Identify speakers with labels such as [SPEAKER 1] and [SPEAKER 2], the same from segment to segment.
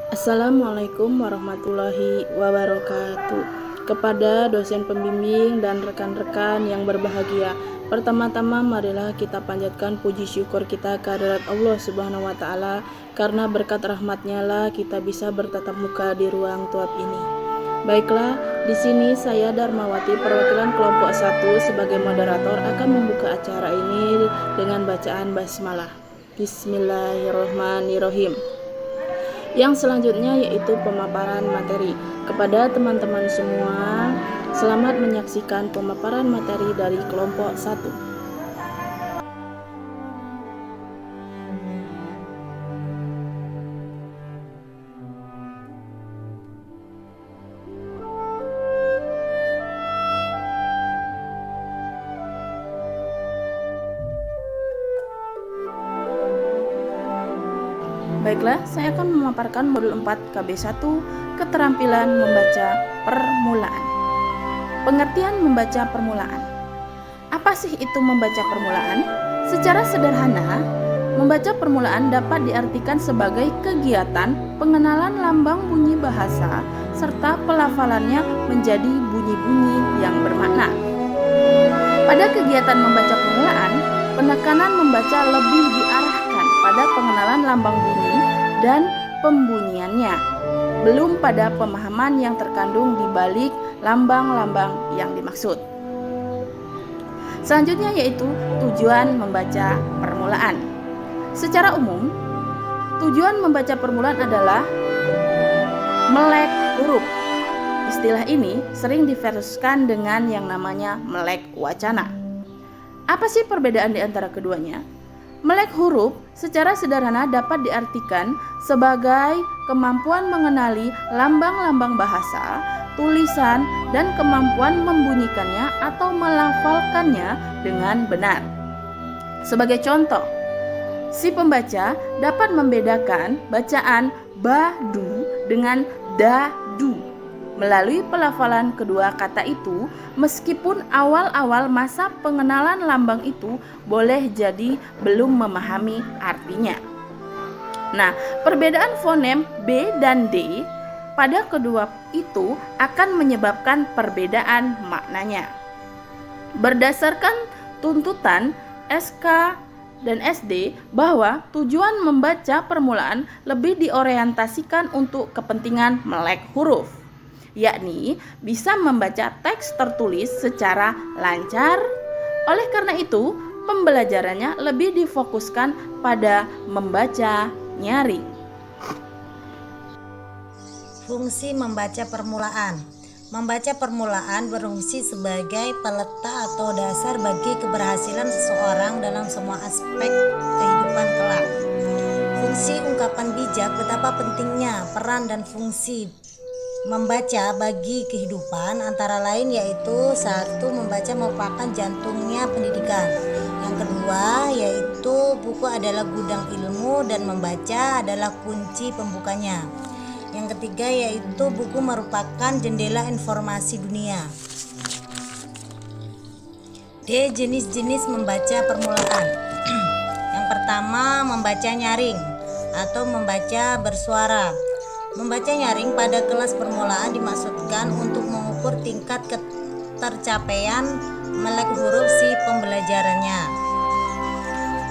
[SPEAKER 1] Assalamualaikum warahmatullahi wabarakatuh. Kepada dosen pembimbing dan rekan-rekan yang berbahagia, pertama-tama marilah kita panjatkan puji syukur kita kehadirat Allah Subhanahu wa taala, karena berkat rahmatnya lah kita bisa bertatap muka di ruang tuap ini. Baiklah, di sini saya Darmawati perwakilan kelompok 1 sebagai moderator akan membuka acara ini dengan bacaan basmalah. Bismillahirrahmanirrahim. Yang selanjutnya yaitu pemaparan materi. Kepada teman-teman semua, selamat menyaksikan pemaparan materi dari kelompok 1. Baiklah, saya akan memaparkan modul 4 KB1, keterampilan membaca permulaan. Pengertian membaca permulaan. Apa sih itu membaca permulaan? Secara sederhana, membaca permulaan dapat diartikan sebagai kegiatan pengenalan lambang bunyi bahasa serta pelafalannya menjadi bunyi-bunyi yang bermakna. Pada kegiatan membaca permulaan, penekanan membaca lebih diarahkan pada pengenalan lambang bunyi dan pembunyiannya, belum pada pemahaman yang terkandung di balik lambang-lambang yang dimaksud. Selanjutnya yaitu tujuan membaca permulaan. Secara umum, tujuan membaca permulaan adalah melek huruf. Istilah ini sering diverskan dengan yang namanya melek wacana. Apa sih perbedaan di antara keduanya? Melek huruf secara sederhana dapat diartikan sebagai kemampuan mengenali lambang-lambang bahasa, tulisan, dan kemampuan membunyikannya atau melafalkannya dengan benar. Sebagai contoh, si pembaca dapat membedakan bacaan badu dengan dadu melalui pelafalan kedua kata itu, meskipun awal-awal masa pengenalan lambang itu boleh jadi belum memahami artinya. Nah, perbedaan fonem B dan D pada kedua itu akan menyebabkan perbedaan maknanya. Berdasarkan tuntutan SK dan SD bahwa tujuan membaca permulaan lebih diorientasikan untuk kepentingan melek huruf, yakni bisa membaca teks tertulis secara lancar. Oleh karena itu, pembelajarannya lebih difokuskan pada membaca nyaring.
[SPEAKER 2] Fungsi membaca permulaan. Membaca permulaan berfungsi sebagai peletak atau dasar bagi keberhasilan seseorang dalam semua aspek kehidupan kelak. Fungsi ungkapan bijak. Betapa pentingnya peran dan fungsi membaca bagi kehidupan, antara lain yaitu: 1. Membaca merupakan jantungnya pendidikan. Yang kedua yaitu buku adalah gudang ilmu dan membaca adalah kunci pembukanya. Yang ketiga yaitu buku merupakan jendela informasi dunia. D. Jenis-jenis membaca permulaan. Yang pertama, membaca nyaring atau membaca bersuara. Membaca nyaring pada kelas permulaan dimaksudkan untuk mengukur tingkat ketercapaian melek huruf si pembelajarannya.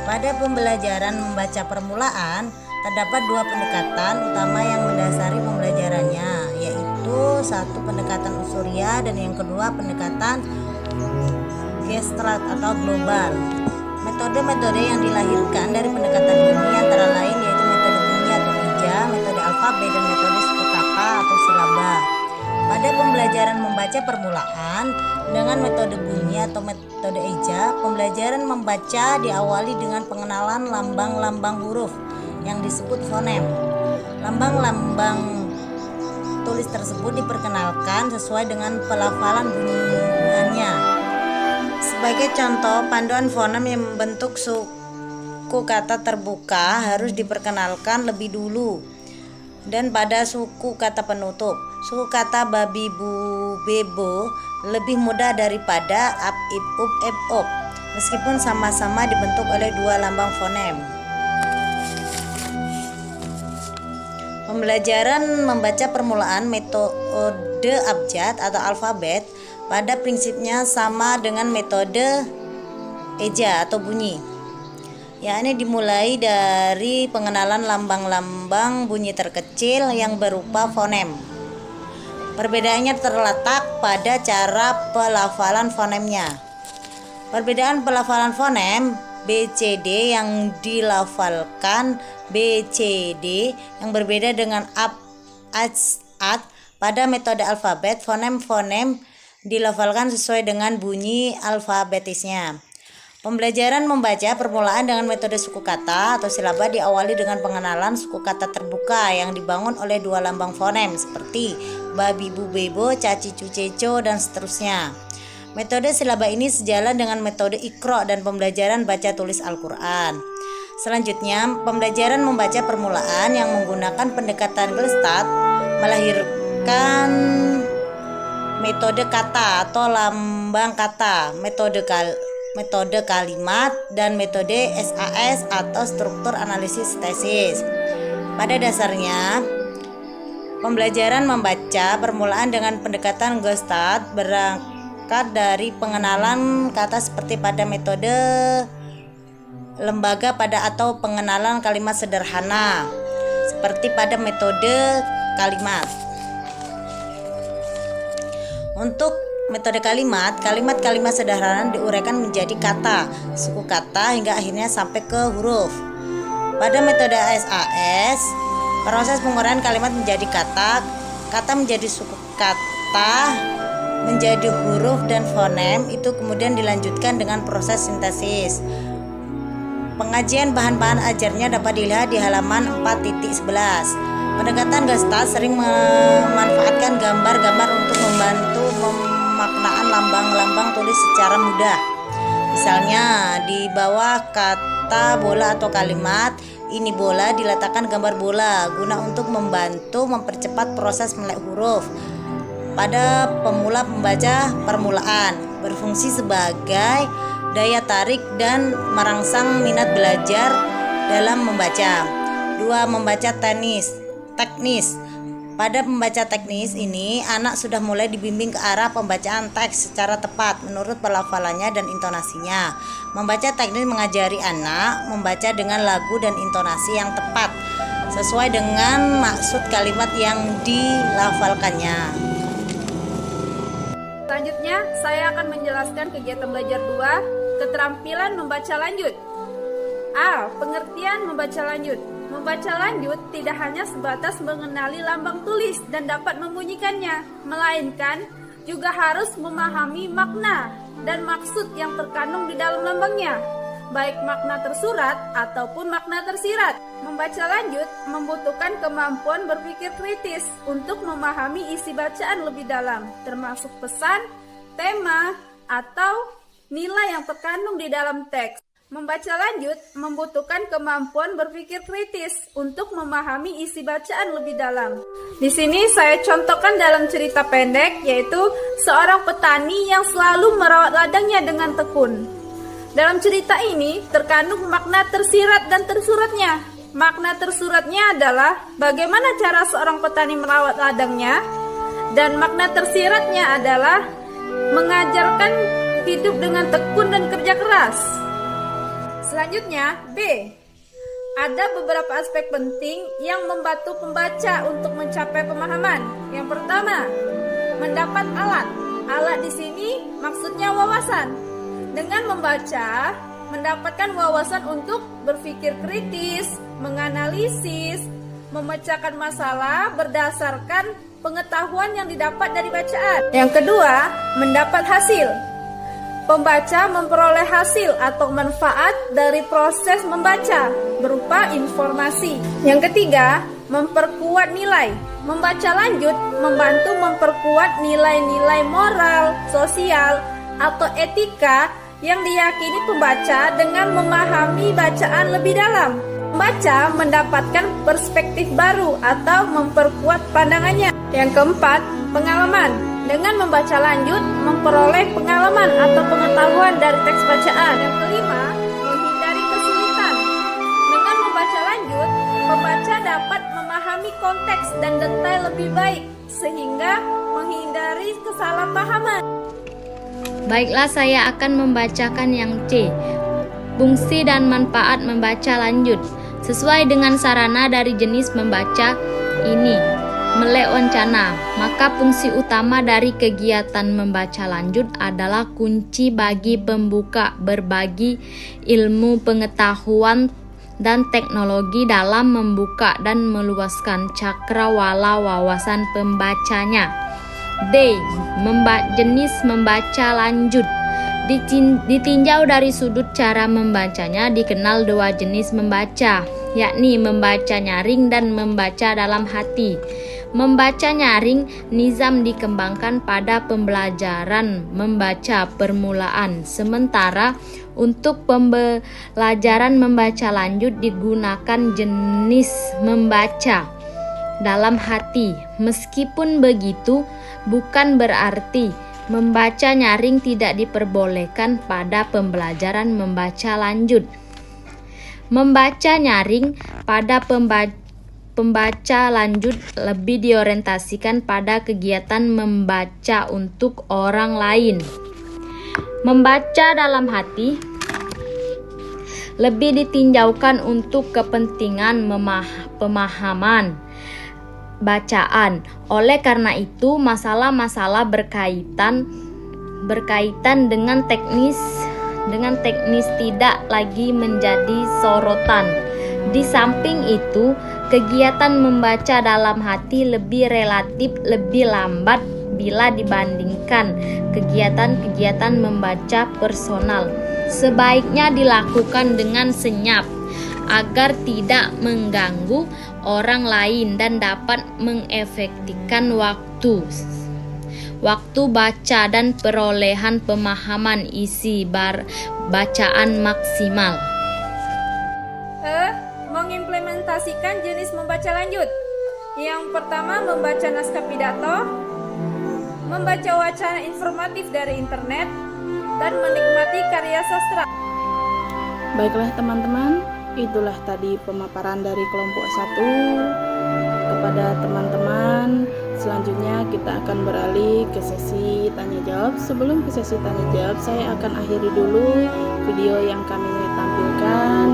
[SPEAKER 2] Pada pembelajaran membaca permulaan, terdapat dua pendekatan utama yang mendasari pembelajarannya, yaitu 1. Pendekatan unsuriah dan yang kedua pendekatan gestalt atau global. Metode-metode yang dilahirkan dari pendekatan ini antara lain yaitu metode bunyi atau hija, metode alfabet, dan metode suku kata atau silaba. Pada pembelajaran membaca permulaan dengan metode bunyi atau metode hija, pembelajaran membaca diawali dengan pengenalan lambang-lambang huruf yang disebut fonem. Lambang-lambang tulis tersebut diperkenalkan sesuai dengan pelafalan bunyiannya. Sebagai contoh, panduan fonem yang membentuk suku kata terbuka harus diperkenalkan lebih dulu. Dan pada suku kata penutup, suku kata babi bu bebo lebih mudah daripada ap ip up ep op, meskipun sama-sama dibentuk oleh dua lambang fonem. Pembelajaran membaca permulaan metode abjad atau alfabet pada prinsipnya sama dengan metode eja atau bunyi, yakni dimulai dari pengenalan lambang-lambang bunyi terkecil yang berupa fonem. Perbedaannya terletak pada cara pelafalan fonemnya. Perbedaan pelafalan fonem BCD yang dilafalkan BCD yang berbeda dengan AT. Pada metode alfabet, fonem-fonem dilafalkan sesuai dengan bunyi alfabetisnya. Pembelajaran membaca permulaan dengan metode suku kata atau silaba diawali dengan pengenalan suku kata terbuka yang dibangun oleh dua lambang fonem seperti babi bu bebo, caci cu ceco, dan seterusnya. Metode silaba ini sejalan dengan metode Iqra dan pembelajaran baca tulis Al-Quran. Selanjutnya, pembelajaran membaca permulaan yang menggunakan pendekatan Gestalt melahirkan metode kata atau lambang kata, metode kalimat, dan metode SAS atau struktur analisis tesis. Pada dasarnya, pembelajaran membaca permulaan dengan pendekatan Gestalt berangkat dari pengenalan kata seperti pada metode lembaga pada atau pengenalan kalimat sederhana seperti pada metode kalimat. Untuk metode kalimat sederhana diuraikan menjadi kata, suku kata hingga akhirnya sampai ke huruf. Pada metode SAS, proses penguraian kalimat menjadi kata menjadi suku kata, menjadi huruf dan fonem, itu kemudian dilanjutkan dengan proses sintesis. Pengajian bahan-bahan ajarnya dapat dilihat di halaman 4.11. Pendekatan Gestalt sering memanfaatkan gambar-gambar untuk membantu pemaknaan lambang-lambang tulis secara mudah. Misalnya di bawah kata bola atau kalimat ini bola diletakkan gambar bola guna untuk membantu mempercepat proses melek huruf. Pada pemula pembaca permulaan berfungsi sebagai daya tarik dan merangsang minat belajar dalam membaca. 2. Membaca teknis. Pada pembaca teknis ini, anak sudah mulai dibimbing ke arah pembacaan teks secara tepat menurut pelafalannya dan intonasinya. Membaca teknis mengajari anak membaca dengan lagu dan intonasi yang tepat sesuai dengan maksud kalimat yang dilafalkannya.
[SPEAKER 1] Selanjutnya, saya akan menjelaskan kegiatan belajar 2, keterampilan membaca lanjut. A. Pengertian membaca lanjut. Membaca lanjut tidak hanya sebatas mengenali lambang tulis dan dapat membunyikannya, melainkan juga harus memahami makna dan maksud yang terkandung di dalam lambangnya, baik makna tersurat ataupun makna tersirat. Membaca lanjut membutuhkan kemampuan berpikir kritis untuk memahami isi bacaan lebih dalam, termasuk pesan, tema, atau nilai yang terkandung di dalam teks. Membaca lanjut membutuhkan kemampuan berpikir kritis untuk memahami isi bacaan lebih dalam. Di sini saya contohkan dalam cerita pendek, yaitu seorang petani yang selalu merawat ladangnya dengan tekun. Dalam cerita ini terkandung makna tersirat dan tersuratnya. Makna tersuratnya adalah bagaimana cara seorang petani merawat ladangnya, dan makna tersiratnya adalah mengajarkan hidup dengan tekun dan kerja keras. Selanjutnya, B. Ada beberapa aspek penting yang membantu pembaca untuk mencapai pemahaman. Yang pertama, mendapat alat. Alat di sini maksudnya wawasan. Dengan membaca, mendapatkan wawasan untuk berpikir kritis, menganalisis, memecahkan masalah berdasarkan pengetahuan yang didapat dari bacaan. Yang kedua, mendapat hasil. Pembaca memperoleh hasil atau manfaat dari proses membaca berupa informasi. Yang ketiga, memperkuat nilai. Membaca lanjut membantu memperkuat nilai-nilai moral, sosial, atau etika yang diyakini pembaca dengan memahami bacaan lebih dalam. Pembaca mendapatkan perspektif baru atau memperkuat pandangannya. Yang keempat, pengalaman. Dengan membaca lanjut, memperoleh pengalaman atau pengetahuan dari teks bacaan. Yang kelima, menghindari kesulitan. Dengan membaca lanjut, pembaca dapat memahami
[SPEAKER 3] memahami konteks dan detail lebih baik sehingga menghindari kesalahpahaman.
[SPEAKER 4] Baiklah, saya akan membacakan yang C. Fungsi dan manfaat membaca lanjut. Sesuai dengan sarana dari jenis membaca ini, melek wancana, maka fungsi utama dari kegiatan membaca lanjut adalah kunci bagi pembuka berbagi ilmu pengetahuan dan teknologi dalam membuka dan meluaskan cakrawala wawasan pembacanya. D. Jenis membaca lanjut. Ditinjau dari sudut cara membacanya, dikenal dua jenis membaca, yakni membaca nyaring dan membaca dalam hati. Membaca nyaring, nizam dikembangkan pada pembelajaran membaca permulaan, sementara untuk pembelajaran membaca lanjut digunakan jenis membaca dalam hati. Meskipun begitu, bukan berarti membaca nyaring tidak diperbolehkan pada pembelajaran membaca lanjut. Membaca nyaring pada pembaca lanjut lebih diorientasikan pada kegiatan membaca untuk orang lain. Membaca dalam hati lebih ditinjaukan untuk kepentingan pemahaman bacaan. Oleh karena itu, masalah-masalah berkaitan dengan teknis tidak lagi menjadi sorotan. Di samping itu, kegiatan membaca dalam hati relatif lebih lambat bila dibandingkan kegiatan membaca personal. Sebaiknya dilakukan dengan senyap agar tidak mengganggu orang lain dan dapat mengefektifkan waktu baca dan perolehan pemahaman isi bacaan maksimal.
[SPEAKER 3] Mengimplementasikan jenis membaca lanjut. Yang pertama, membaca naskah pidato, membaca wacana informatif dari internet, dan menikmati karya sastra.
[SPEAKER 1] Baiklah teman-teman, itulah tadi pemaparan dari kelompok 1 kepada teman-teman. Selanjutnya kita akan beralih ke sesi tanya jawab. Sebelum ke sesi tanya jawab, saya akan akhiri dulu video yang kami tampilkan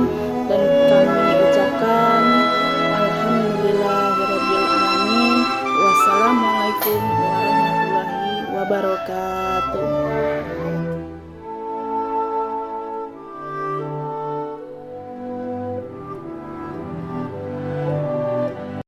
[SPEAKER 1] dan kami ucapkan